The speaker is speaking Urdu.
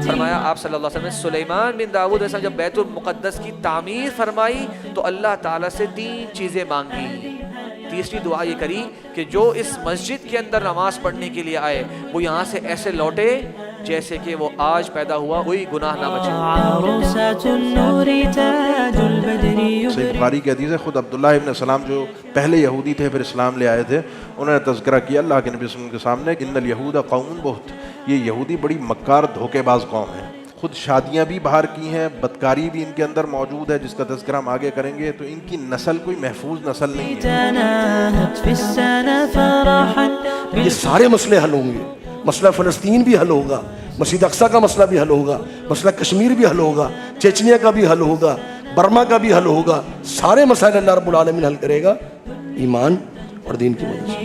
فرمایا آپ صلی اللہ علیہ وسلم نے سلیمان بن داؤد علیہ السلام جب بیت المقدس کی تعمیر فرمائی تو اللہ تعالیٰ سے 3 چیزیں مانگی. تیسری دعا یہ کری کہ جو اس مسجد کے اندر نماز پڑھنے کے لیے آئے وہ یہاں سے ایسے لوٹے جیسے کہ وہ آج پیدا ہوا کوئی گناہ نہ بچے. صحیح بخاری کی حدیث ہے، خود عبداللہ ابن سلام جو پہلے یہودی تھے پھر اسلام لے آئے تھے، انہوں نے تذکرہ کیا اللہ کے نبی صلی اللہ علیہ وسلم کے سامنے کہ ان الیہود قوم بہت، یہ یہودی بڑی مکار دھوکے باز قوم ہے. خود شادیاں بھی باہر کی ہیں، بدکاری بھی ان کے اندر موجود ہے جس کا تذکرہ ہم آگے کریں گے. تو ان کی نسل کوئی محفوظ نسل نہیں ہے. یہ سارے مسئلے حل ہوں گے. مسئلہ فلسطین بھی حل ہوگا، مسجد اقصیٰ کا مسئلہ بھی حل ہوگا، مسئلہ کشمیر بھی حل ہوگا، چیچنیا کا بھی حل ہوگا، برما کا بھی حل ہوگا. سارے مسائل اللہ رب العالمین حل کرے گا ایمان اور دین کی مدد سے.